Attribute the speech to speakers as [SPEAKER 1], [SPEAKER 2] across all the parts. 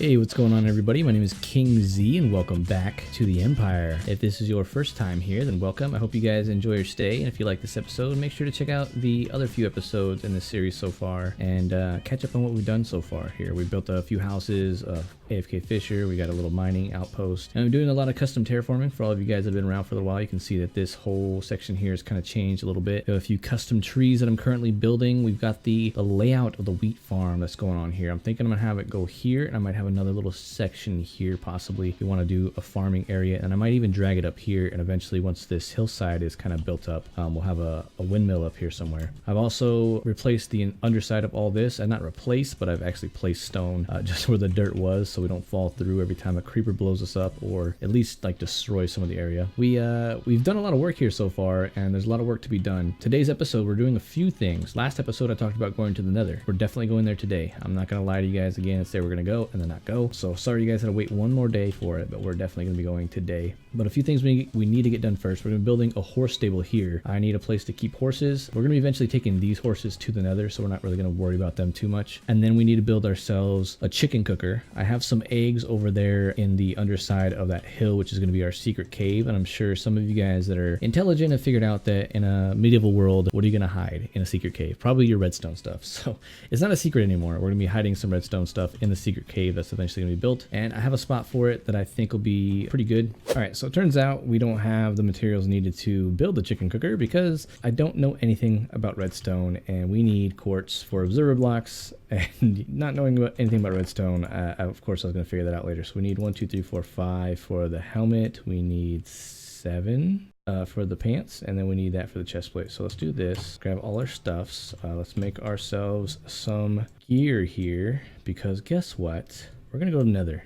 [SPEAKER 1] Hey, what's going on everybody? My name is KingZ and welcome back to the Empire. If this is your first time here, then welcome. I hope you guys enjoy your stay, and if you like this episode, make sure to check out the other few episodes in this series so far and catch up on what we've done so far here. We built a few houses, AFK Fisher, we got a little mining outpost, and I'm doing a lot of custom terraforming. For all of you guys that have been around for a while, you can see that this whole section here has kind of changed a little bit. There are a few custom trees that I'm currently building. We've got the layout of the wheat farm that's going on here. I'm thinking I'm gonna have it go here, and I might have another little section here possibly if we want to do a farming area, and I might even drag it up here, and eventually once this hillside is kind of built up, we'll have a windmill up here somewhere. I've also replaced the underside of all this, and not replaced, but I've actually placed stone just where the dirt was so we don't fall through every time a creeper blows us up, or at least like destroy some of the area. We've done a lot of work here so far, and there's a lot of work to be done. Today's episode we're doing a few things. Last episode I talked about going to the Nether. We're definitely going there today. I'm not gonna lie to you guys again and say we're gonna go and then not go. So sorry you guys had to wait one more day for it, but we're definitely going to be going today. But a few things we need to get done first. We're going to be building a horse stable here. I need a place to keep horses. We're going to be eventually taking these horses to the Nether, so we're not really going to worry about them too much. And then we need to build ourselves a chicken cooker. I have some eggs over there in the underside of that hill, which is going to be our secret cave. And I'm sure some of you guys that are intelligent have figured out that in a medieval world, what are you going to hide in a secret cave? Probably your redstone stuff. So it's not a secret anymore. We're going to be hiding some redstone stuff in the secret cave that's eventually going to be built. And I have a spot for it that I think will be pretty good. All right, so it turns out we don't have the materials needed to build the chicken cooker because I don't know anything about redstone, and we need quartz for observer blocks. And not knowing anything about redstone, of course I was going to figure that out later. So we need 1, 2, 3, 4, 5 for the helmet. We need 7 for the pants, and then we need that for the chest plate. So let's do this. Grab all our stuffs. Let's make ourselves some gear here, because guess what? We're gonna go to Nether.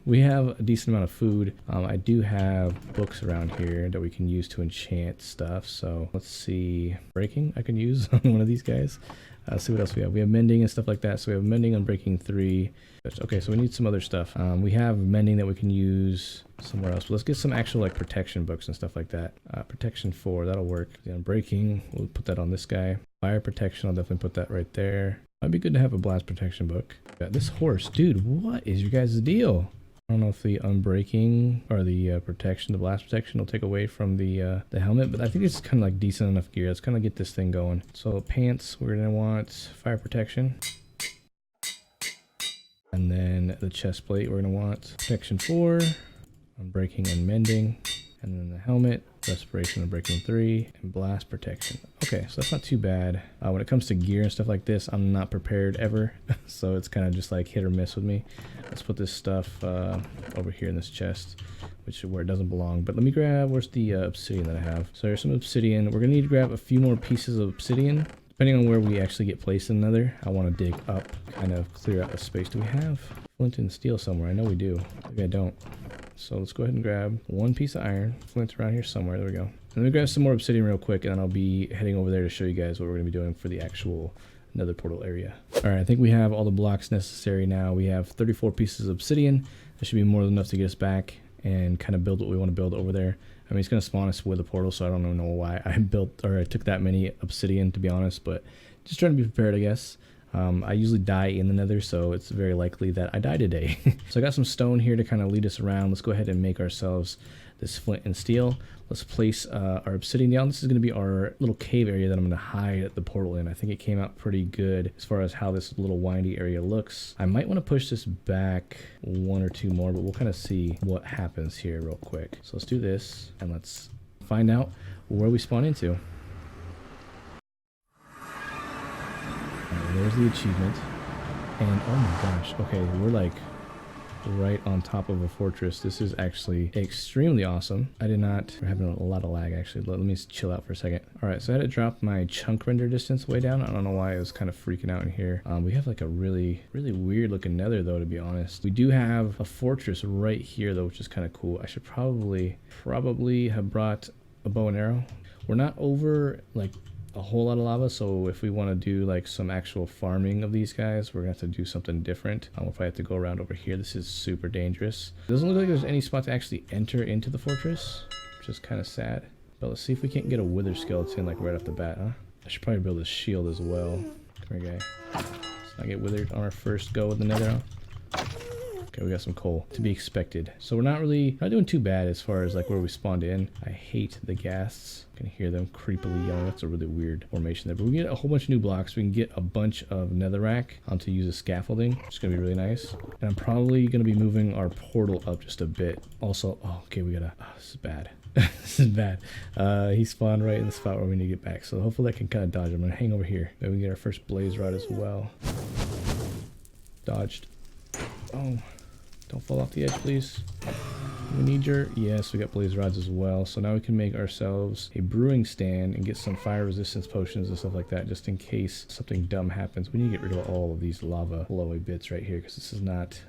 [SPEAKER 1] We have a decent amount of food. I do have books around here that we can use to enchant stuff. So let's see, breaking I can use on one of these guys. See what else we have. We have mending and stuff like that. So we have mending on breaking 3. Okay, so we need some other stuff. We have mending that we can use somewhere else. But let's get some actual like protection books and stuff like that. Protection 4, that'll work. Then breaking, we'll put that on this guy. Fire protection, I'll definitely put that right there. Might be good to have a blast protection book. Yeah, this horse, dude, what is your guys' deal? I don't know if the unbreaking or the protection, the blast protection will take away from the helmet, but I think it's kind of like decent enough gear. Let's kind of get this thing going. So pants, we're gonna want fire protection. And then the chest plate, we're gonna want protection 4, unbreaking and mending. And then the helmet, respiration and breaking 3, and blast protection. Okay, so that's not too bad. When it comes to gear and stuff like this, I'm not prepared ever. So it's kind of just like hit or miss with me. Let's put this stuff over here in this chest, which is where it doesn't belong. But let me grab, where's the obsidian that I have? So there's some obsidian. We're gonna need to grab a few more pieces of obsidian. Depending on where we actually get placed in Nether, I want to dig up, kind of clear out the space. Do we have flint and steel somewhere? I know we do. Maybe I don't. So let's go ahead and grab 1 piece of iron. Flint's around here somewhere. There we go. And let me grab some more obsidian real quick, and then I'll be heading over there to show you guys what we're going to be doing for the actual Nether portal area. All right, I think we have all the blocks necessary now. We have 34 pieces of obsidian. That should be more than enough to get us back and kind of build what we want to build over there. I mean, it's going to spawn us with a portal, so I don't know why I took that many obsidian, to be honest, but just trying to be prepared, I guess. I usually die in the Nether, so it's very likely that I die today. So I got some stone here to kind of lead us around. Let's go ahead and make ourselves this flint and steel. Let's place our obsidian down. This is going to be our little cave area that I'm going to hide the portal in. I think it came out pretty good as far as how this little windy area looks. I might want to push this back 1 or 2 more, but we'll kind of see what happens here real quick. So let's do this, and let's find out where we spawn into. There's the achievement, and oh my gosh, okay, we're like right on top of a fortress. This is actually extremely awesome. We're having a lot of lag actually. Let me chill out for a second. All right, so I had to drop my chunk render distance way down. I don't know why I was kind of freaking out in here. We have like a really weird looking Nether though, to be honest. We do have a fortress right here though, which is kind of cool. I should probably have brought a bow and arrow. We're not over like a whole lot of lava, so if we want to do like some actual farming of these guys, we're gonna have to do something different. I'll probably have to go around over here. This is super dangerous. It doesn't look like there's any spot to actually enter into the fortress, which is kind of sad. But let's see if we can't get a wither skeleton like right off the bat, huh? I should probably build a shield as well. Come here, guy. Let's not get withered on our first go with the Nether. Okay, we got some coal, to be expected. So we're not doing too bad as far as like where we spawned in. I hate the ghasts. I can hear them creepily yelling. That's a really weird formation there. But we get a whole bunch of new blocks. We can get a bunch of netherrack to use as scaffolding, which is gonna be really nice. And I'm probably gonna be moving our portal up just a bit. Also, oh, okay, we gotta, oh, this is bad. This is bad. He spawned right in the spot where we need to get back. So hopefully I can kind of dodge him. I'm gonna hang over here. Maybe we can get our first blaze rod as well. Dodged. Oh, don't fall off the edge, please. We need your, yes, we got blaze rods as well. So now we can make ourselves a brewing stand and get some fire resistance potions and stuff like that, just in case something dumb happens. We need to get rid of all of these lava flowy bits right here, because this is not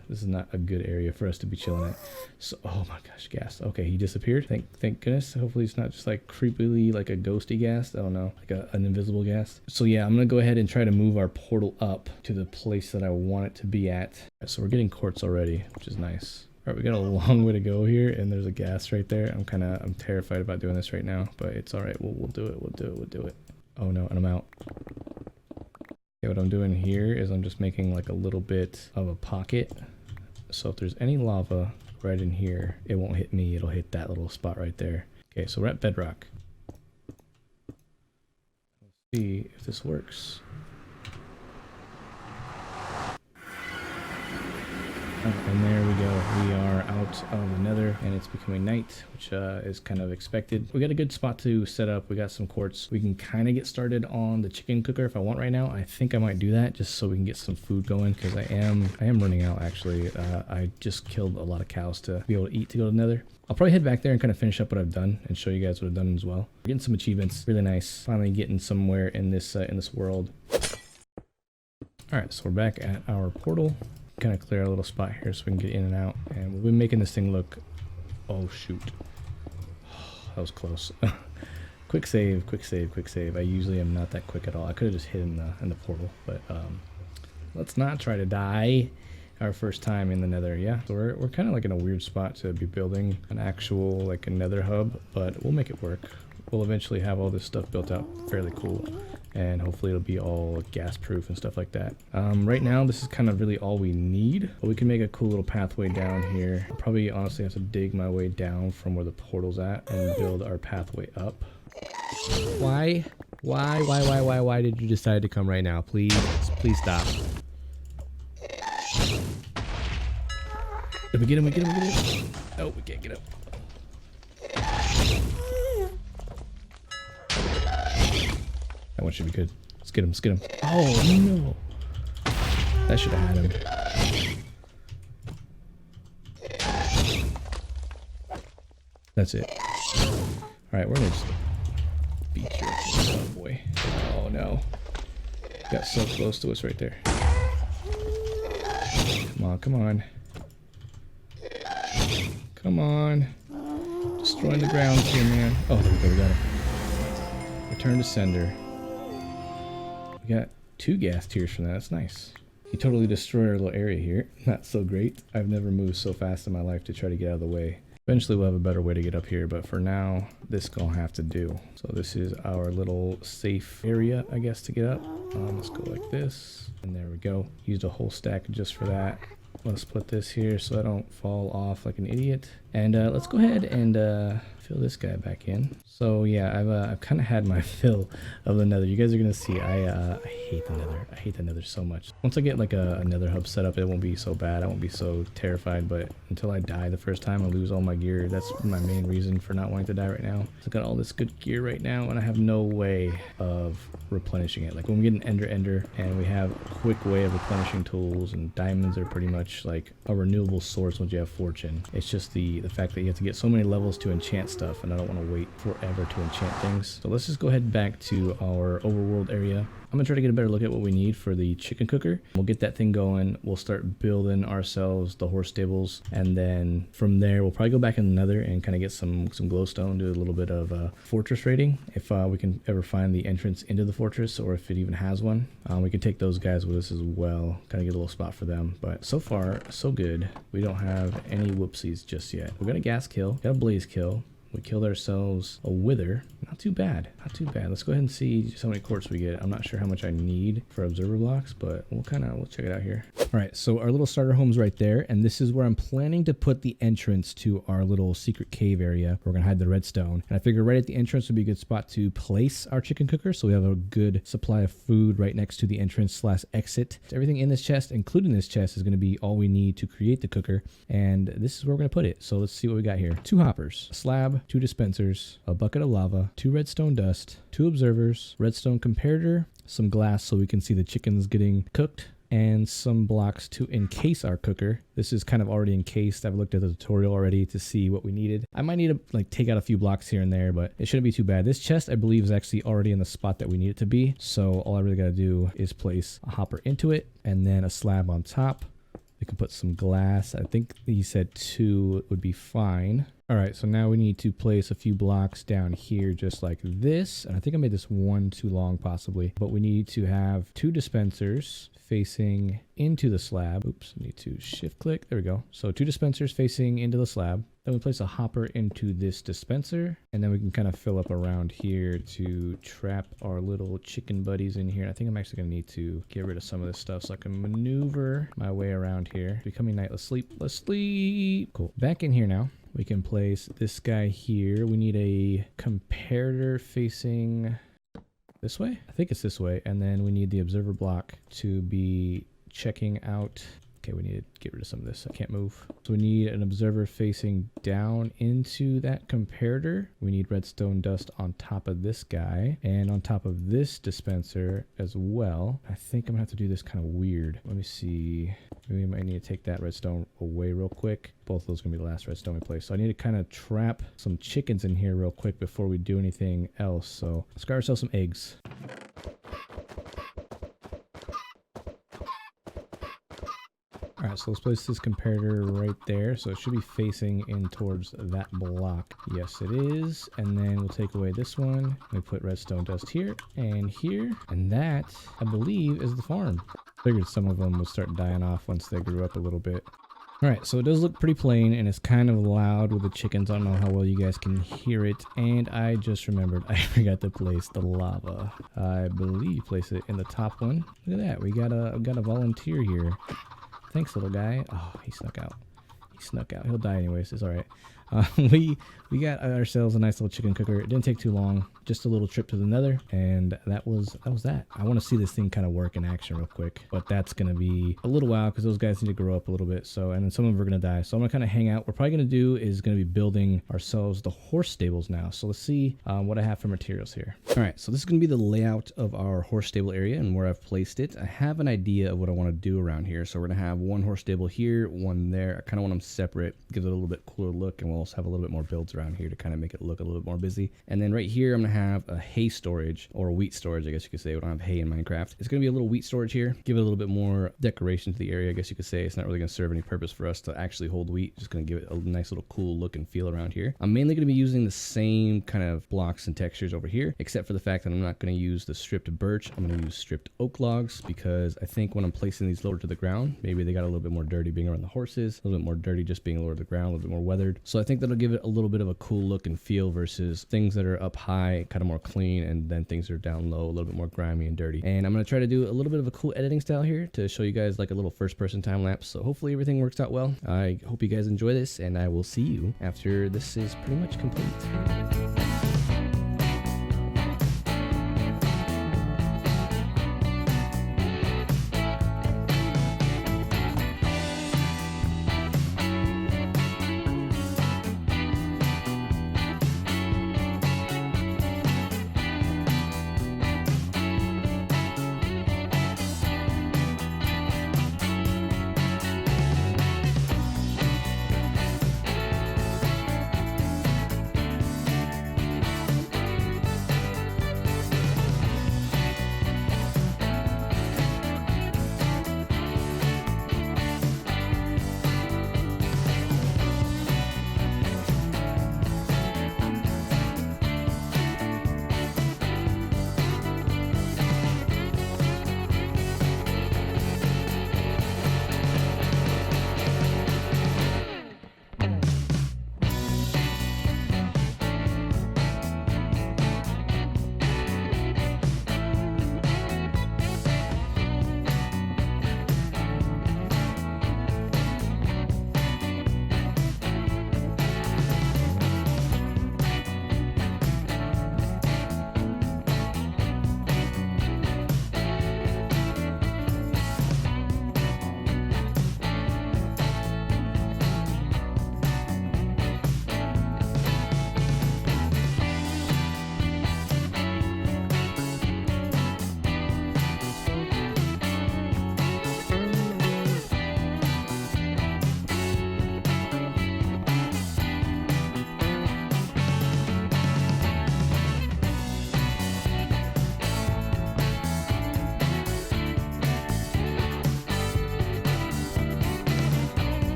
[SPEAKER 1] a good area for us to be chilling at. So, oh my gosh, ghast. Okay, he disappeared. Thank goodness. Hopefully it's not just like creepily like a ghosty ghast. I don't know, like an invisible ghast. So yeah, I'm gonna go ahead and try to move our portal up to the place that I want it to be at. So we're getting quartz already, which is nice. All right, we got a long way to go here, and there's a ghast right there. I'm terrified about doing this right now, but it's all right. We'll do it. We'll do it. Oh no, and I'm out. Okay, what I'm doing here is I'm just making like a little bit of a pocket. So if there's any lava right in here, it won't hit me. It'll hit that little spot right there. Okay, so we're at bedrock. Let's see if this works. And there we go. We are out of the nether, and it's becoming night, which is kind of expected. We got a good spot to set up. We got some quartz. We can kind of get started on the chicken cooker if I want right now. I think I might do that just so we can get some food going, because I am running out actually. I just killed a lot of cows to be able to eat to go to the nether. I'll probably head back there and kind of finish up what I've done and show you guys what I've done as well. We're getting some achievements. Really nice. Finally getting somewhere in this world. All right, so we're back at our portal. Kind of clear a little spot here so we can get in and out, and we've been making this thing look, oh shoot, that was close. Quick save. I usually am not that quick at all. I could have just hit in the portal, but let's not try to die our first time in the nether. Yeah, so we're kind of like in a weird spot to be building an actual like a nether hub, but we'll make it work. We'll eventually have all this stuff built out fairly cool, and hopefully it'll be all gas proof and stuff like that. Right now this is kind of really all we need, but we can make a cool little pathway down here. I'll probably honestly have to dig my way down from where the portal's at and build our pathway up. Why did you decide to come right now? Please stop. If we get him. Oh, we can't get him. That one should be good. Let's get him. Oh no! That should have had him. That's it. Alright, we're gonna just beat you. Oh boy. Oh no. Got so close to us right there. Come on. Come on. Destroying the ground here, man. Oh, there we go, we got him. Return to sender. We got 2 gas tiers from that. That's nice. He totally destroyed our little area here. Not so great. I've never moved so fast in my life to try to get out of the way. Eventually we'll have a better way to get up here, but for now, this gonna have to do. So this is our little safe area, I guess, to get up. Let's go like this, and there we go. Used a whole stack just for that. Let's split this here so I don't fall off like an idiot. And let's go ahead and fill this guy back in. So yeah, I've kind of had my fill of the nether. You guys are gonna see I hate the nether. I hate the nether so much. Once I get like a nether hub set up, it won't be so bad. I won't be so terrified, but until I die the first time, I lose all my gear. That's my main reason for not wanting to die right now. So I got all this good gear right now, and I have no way of replenishing it. Like when we get an ender and we have a quick way of replenishing tools, and diamonds are pretty much like a renewable source once you have fortune. It's just the fact that you have to get so many levels to enchant stuff, and I don't want to wait forever to enchant things. So let's just go ahead back to our overworld area. I'm gonna try to get a better look at what we need for the chicken cooker. We'll get that thing going. We'll start building ourselves the horse stables, and then from there we'll probably go back in the nether and kind of get some glowstone, do a little bit of fortress raiding if we can ever find the entrance into the fortress, or if it even has one. We can take those guys with us as well, kind of get a little spot for them. But so far so good. We don't have any whoopsies just yet. We got a gas kill, got a blaze kill. We killed ourselves a wither. Not too bad. Not too bad. Let's go ahead and see just how many quartz we get. I'm not sure how much I need for observer blocks, but we'll check it out here. All right, so our little starter home's right there, and this is where I'm planning to put the entrance to our little secret cave area. We're gonna hide the redstone, and I figure right at the entrance would be a good spot to place our chicken cooker, so we have a good supply of food right next to the entrance / exit. So everything in this chest, including this chest, is gonna be all we need to create the cooker, and this is where we're gonna put it. So let's see what we got here. 2 hoppers, a slab, 2 dispensers, a bucket of lava, 2 redstone dust, 2 observers, redstone comparator, some glass so we can see the chickens getting cooked, and some blocks to encase our cooker. This is kind of already encased. I've looked at the tutorial already to see what we needed. I might need to take out a few blocks here and there, but it shouldn't be too bad. This chest, I believe, is actually already in the spot that we need it to be. So all I really got to do is place a hopper into it and then a slab on top. We can put some glass. I think he said 2 would be fine. All right, so now we need to place a few blocks down here just like this. And I think I made this one too long possibly, but we need to have 2 dispensers facing into the slab. Oops, I need to shift click. There we go. So 2 dispensers facing into the slab. Then we place a hopper into this dispenser, and then we can kind of fill up around here to trap our little chicken buddies in here. And I think I'm actually gonna need to get rid of some of this stuff so I can maneuver my way around here. Becoming night. Let's sleep. Let's sleep. Cool. Back in here now. We can place this guy here. We need a comparator facing this way. I think it's this way. And then we need the observer block to be checking out. Okay, we need to get rid of some of this. I can't move. So we need an observer facing down into that comparator. We need redstone dust on top of this guy and on top of this dispenser as well. I think I'm gonna have to do this kind of weird. Let me see. Maybe I might need to take that redstone away real quick. Both of those are gonna be the last redstone we place. So I need to kind of trap some chickens in here real quick before we do anything else. So let's grab ourselves some eggs. All right, so let's place this comparator right there. So it should be facing in towards that block. Yes, it is. And then we'll take away this one. We put redstone dust here and here. And that, I believe, is the farm. Figured some of them would start dying off once they grew up a little bit. All right, so it does look pretty plain and it's kind of loud with the chickens. I don't know how well you guys can hear it. And I just remembered I forgot to place the lava. I believe place it in the top one. Look at that, we got a volunteer here. Thanks, little guy. Oh, he snuck out. He snuck out. He'll die anyways. It's all right. We got ourselves a nice little chicken cooker. It didn't take too long. Just a little trip to the Nether, and that was that. I want to see this thing kind of work in action real quick, but that's gonna be a little while because those guys need to grow up a little bit. So, and then some of them are gonna die. So I'm gonna kind of hang out. We're probably gonna do is gonna be building ourselves the horse stables now. So let's see what I have for materials here. All right, so this is gonna be the layout of our horse stable area and where I've placed it. I have an idea of what I want to do around here. So we're gonna have one horse stable here, one there. I kind of want them separate, gives it a little bit cooler look, and we'll also have a little bit more builds around here to kind of make it look a little bit more busy. And then right here, I'm gonna have a hay storage or wheat storage, I guess you could say. We don't have hay in Minecraft. It's gonna be a little wheat storage here. Give it a little bit more decoration to the area, I guess you could say. It's not really gonna serve any purpose for us to actually hold wheat. Just gonna give it a nice little cool look and feel around here. I'm mainly gonna be using the same kind of blocks and textures over here, except for the fact that I'm not gonna use the stripped birch. I'm gonna use stripped oak logs because I think when I'm placing these lower to the ground, maybe they got a little bit more dirty being around the horses, a little bit more dirty just being lower to the ground, a little bit more weathered. So I think that'll give it a little bit of a cool look and feel versus things that are up high, kind of more clean, and then things are down low, a little bit more grimy and dirty. And I'm going to try to do a little bit of a cool editing style here to show you guys like a little first-person time lapse. So hopefully everything works out well. I hope you guys enjoy this, and I will see you after this is pretty much complete.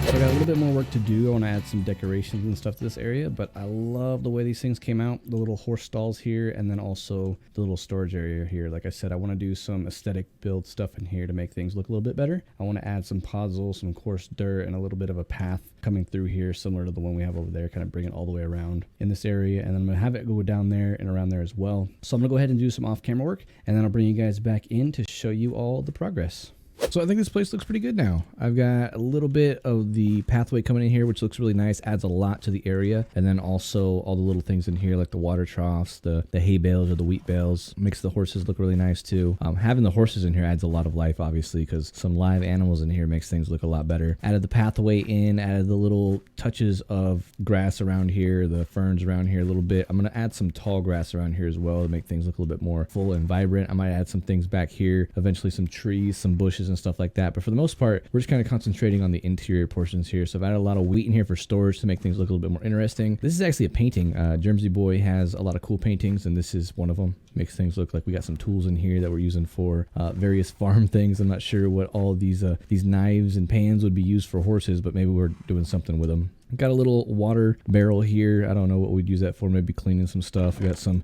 [SPEAKER 1] So I got a little bit more work to do. I want to add some decorations and stuff to this area, but I love the way these things came out. The little horse stalls here, and then also the little storage area here. Like I said, I want to do some aesthetic build stuff in here to make things look a little bit better. I want to add some puzzles, some coarse dirt, and a little bit of a path coming through here, similar to the one we have over there, kind of bring it all the way around in this area. And then I'm going to have it go down there and around there as well. So I'm going to go ahead and do some off-camera work, and then I'll bring you guys back in to show you all the progress. So I think this place looks pretty good now. I've got a little bit of the pathway coming in here, which looks really nice, adds a lot to the area. And then also all the little things in here, like the water troughs, the hay bales or the wheat bales, makes the horses look really nice too. Having the horses in here adds a lot of life, obviously, because some live animals in here makes things look a lot better. Added the pathway in, added the little touches of grass around here, the ferns around here a little bit. I'm going to add some tall grass around here as well to make things look a little bit more full and vibrant. I might add some things back here, eventually some trees, some bushes and stuff like that. But for the most part, we're just kind of concentrating on the interior portions here. So I've added a lot of wheat in here for storage to make things look a little bit more interesting. This is actually a painting. Jermsy Boy has a lot of cool paintings, and this is one of them. Makes things look like we got some tools in here that we're using for various farm things. I'm not sure what all of these knives and pans would be used for horses, but maybe we're doing something with them. Got a little water barrel here. I don't know what we'd use that for. Maybe cleaning some stuff. We got some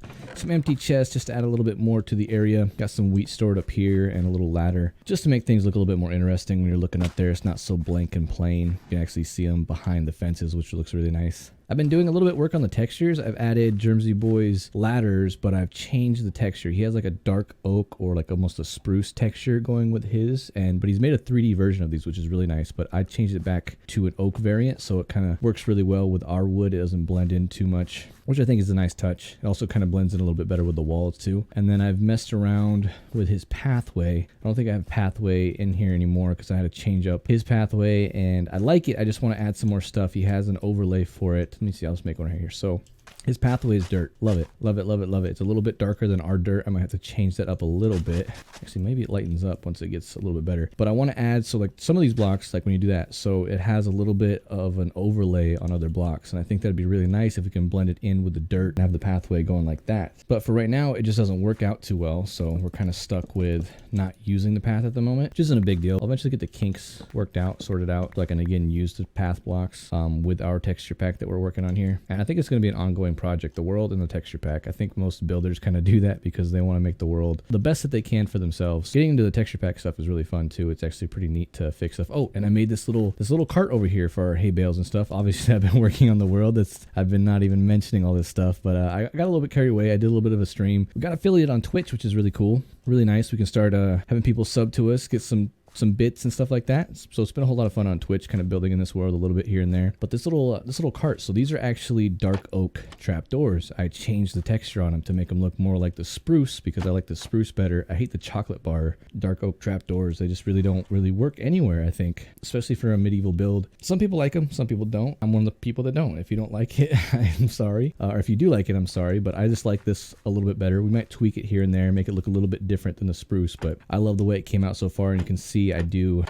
[SPEAKER 1] empty chests just to add a little bit more to the area. Got some wheat stored up here and a little ladder just to make things look a little bit more interesting when you're looking up there. It's not so blank and plain. You can actually see them behind the fences, which looks really nice. I've been doing a little bit work on the textures. I've added Jermsy Boy's ladders, but I've changed the texture. He has like a dark oak or like almost a spruce texture going with his, but he's made a 3D version of these, which is really nice. But I changed it back to an oak variant, so it kind of works really well with our wood. It doesn't blend in too much, which I think is a nice touch. It also kind of blends in a little bit better with the walls too. And then I've messed around with his pathway. I don't think I have pathway in here anymore because I had to change up his pathway, and I like it. I just want to add some more stuff. He has an overlay for it. Let me see, I'll just make one right here. So his pathway is dirt. Love it. Love it, love it, love it. It's a little bit darker than our dirt. I might have to change that up a little bit. Actually, maybe it lightens up once it gets a little bit better. But I want to add, so like some of these blocks, like when you do that, so it has a little bit of an overlay on other blocks. And I think that'd be really nice if we can blend it in with the dirt and have the pathway going like that. But for right now, it just doesn't work out too well. So we're kind of stuck with not using the path at the moment, which isn't a big deal. I'll eventually get the kinks worked out, sorted out, so I can again use the path blocks with our texture pack that we're working on here. And I think it's going to be an ongoing project, the world and the texture pack. I think most builders kind of do that because they want to make the world the best that they can for themselves. Getting into the texture pack stuff is really fun too. It's actually pretty neat to fix stuff. Oh, and I made this little cart over here for our hay bales and stuff. Obviously, I've been working on the world. I've been not even mentioning all this stuff, but I got a little bit carried away. I did a little bit of a stream. We got affiliate on Twitch, which is really cool, really nice. We can start having people sub to us, get some bits and stuff like that. So it's been a whole lot of fun on Twitch, kind of building in this world a little bit here and there. But this little cart, so these are actually dark oak trapdoors. I changed the texture on them to make them look more like the spruce because I like the spruce better. I hate the chocolate bar dark oak trapdoors. They just really don't work anywhere, I think, especially for a medieval build. Some people like them, some people don't. I'm one of the people that don't. If you don't like it, I'm sorry. Or if you do like it, I'm sorry, but I just like this a little bit better. We might tweak it here and there, make it look a little bit different than the spruce, but I love the way it came out so far, and you can see I do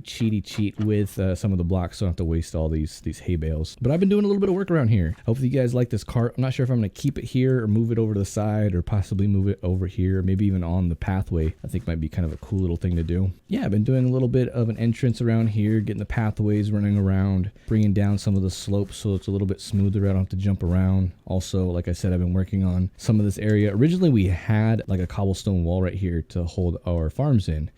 [SPEAKER 1] cheat with some of the blocks, so I don't have to waste all these hay bales. But I've been doing a little bit of work around here. Hopefully you guys like this cart. I'm not sure if I'm going to keep it here or move it over to the side or possibly move it over here, maybe even on the pathway. I think might be kind of a cool little thing to do. Yeah, I've been doing a little bit of an entrance around here, getting the pathways running around, bringing down some of the slopes so it's a little bit smoother. I don't have to jump around. Also, like I said, I've been working on some of this area. Originally, we had like a cobblestone wall right here to hold our farms in,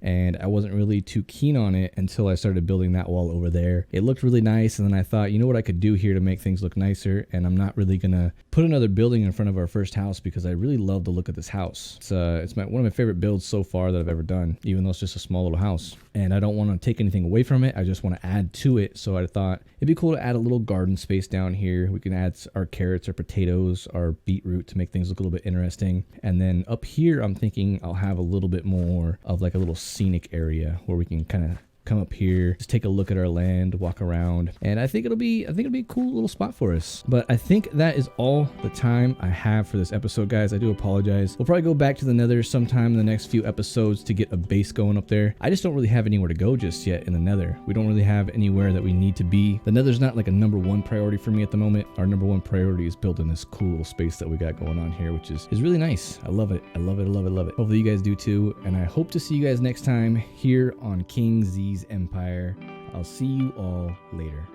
[SPEAKER 1] and I wasn't really too keen on it until I started building that wall over there. It looked really nice, and then I thought, you know what I could do here to make things look nicer, and I'm not really gonna put another building in front of our first house because I really love the look of this house. It's one of my favorite builds so far that I've ever done, even though it's just a small little house. And I don't want to take anything away from it. I just want to add to it. So I thought it'd be cool to add a little garden space down here. We can add our carrots, our potatoes, our beetroot to make things look a little bit interesting. And then up here, I'm thinking I'll have a little bit more of like a little scenic area where we can kind of come up here, just take a look at our land, walk around, and I think it'll be a cool little spot for us. But I think that is all the time I have for this episode, guys. I do apologize. We'll probably go back to the Nether sometime in the next few episodes to get a base going up there. I just don't really have anywhere to go just yet in the Nether. We don't really have anywhere that we need to be. The Nether's not like a #1 priority for me at the moment. Our #1 priority is building this cool little space that we got going on here, which is really nice. I love it. I love it. I love it. Love it. Hopefully you guys do too. And I hope to see you guys next time here on KingZee's Empire. I'll see you all later.